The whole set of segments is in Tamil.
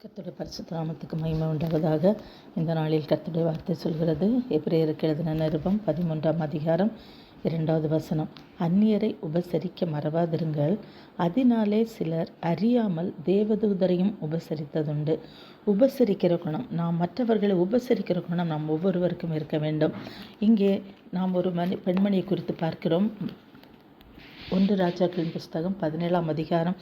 கர்த்தருடைய பரிசுத்த நாமத்துக்கு மகிமை உண்டாவதாக. இந்த நாளில் கர்த்தருடைய வார்த்தை சொல்கிறது. எபிரேயருக்கு எழுதின நிருபம் 13ஆம் அதிகாரம் 2வது வசனம். அந்நியரை உபசரிக்க மறவாதிருங்கள், அதனாலே சிலர் அறியாமல் தேவதூதரையும் உபசரித்ததுண்டு. உபசரிக்கிற குணம், நாம் மற்றவர்களை உபசரிக்கிற குணம் நாம் ஒவ்வொருவருக்கும் இருக்க வேண்டும். இங்கே நாம் ஒரு பெண்மணியை குறித்து பார்க்கிறோம். 1 ராஜாக்களின் புஸ்தகம் 17ஆம் அதிகாரம்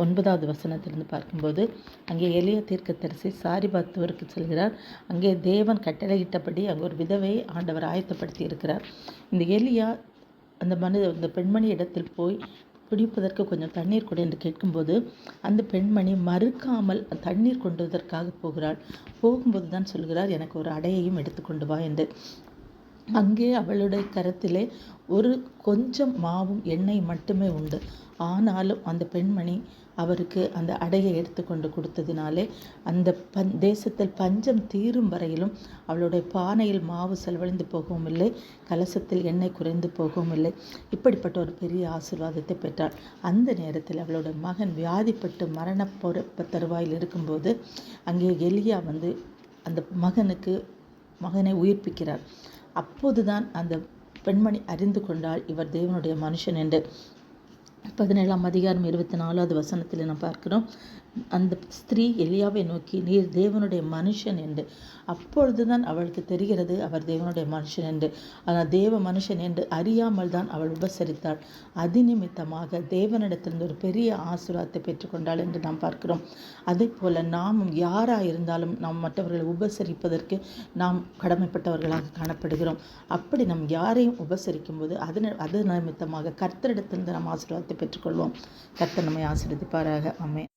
9வது வசனத்திலிருந்து பார்க்கும்போது, அங்கே எலியா தீர்க்கதரிசி சாரிபாத்தூருக்கு செல்கிறார். அங்கே தேவன் கட்டளையிட்டபடி அங்கே ஒரு விதவை ஆண்டவர் ஆயத்தப்படுத்தி இருக்கிறார். இந்த எலியா அந்த பெண்மணி இடத்தில் போய் குடிப்பதற்கு கொஞ்சம் தண்ணீர் கொடு என்று கேட்கும்போது, அந்த பெண்மணி மறுக்காமல் தண்ணீர் கொண்டுவதற்காக போகும்போது தான் சொல்கிறார், எனக்கு ஒரு அடையையும் எடுத்துக்கொண்டு வா என்று. அங்கே அவளுடைய கரத்திலே ஒரு கொஞ்சம் மாவும் எண்ணெய் மட்டுமே உண்டு. ஆனாலும் அந்த பெண்மணி அவருக்கு அந்த அடையை எடுத்துக்கொண்டு கொடுத்ததினாலே அந்த தேசத்தில் பஞ்சம் தீரும் வரையிலும் அவளுடைய பானையில் மாவு செலவழிந்து போகவும் இல்லை, கலசத்தில் எண்ணெய் குறைந்து போகவும் இல்லை. இப்படிப்பட்ட ஒரு பெரிய ஆசீர்வாதத்தை பெற்றாள். அந்த நேரத்தில் அவளுடைய மகன் வியாதிப்பட்டு மரண தருவாயில் இருக்கும்போது அங்கே எலியா அந்த மகனை உயிர்ப்பிக்கிறார். அப்போதுதான் அந்த பெண்மணி அறிந்து கொண்டால் இவர் தேவனுடைய மனுஷன் என்று. 17ஆம் அதிகாரம் 24வது வசனத்தில் நாம் பார்க்கிறோம். அந்த ஸ்திரீ எலியாவை நோக்கி, நீர் தேவனுடைய மனுஷன் என்று. அப்பொழுதுதான் அவளுக்கு தெரிகிறது அவர் தேவனுடைய மனுஷன் என்று. ஆனால் தேவ மனுஷன் என்று அறியாமல் தான் அவள் உபசரித்தாள். அது நிமித்தமாக தேவனிடத்திலிருந்து ஒரு பெரிய ஆசீர்வாதத்தை பெற்றுக்கொண்டாள் என்று நாம் பார்க்கிறோம். அதே போல நாமும் யாராக இருந்தாலும் நாம் மற்றவர்களை உபசரிப்பதற்கு நாம் கடமைப்பட்டவர்களாக காணப்படுகிறோம். அப்படி நாம் யாரையும் உபசரிக்கும் போது அது நிமித்தமாக கர்த்தரிடத்திலிருந்து நாம் ஆசீர்வாதத்தை பெற்றுக்கொள்வோம். கர்த்தர் நம்மை ஆசீர்வதிப்பாராக. ஆமென்.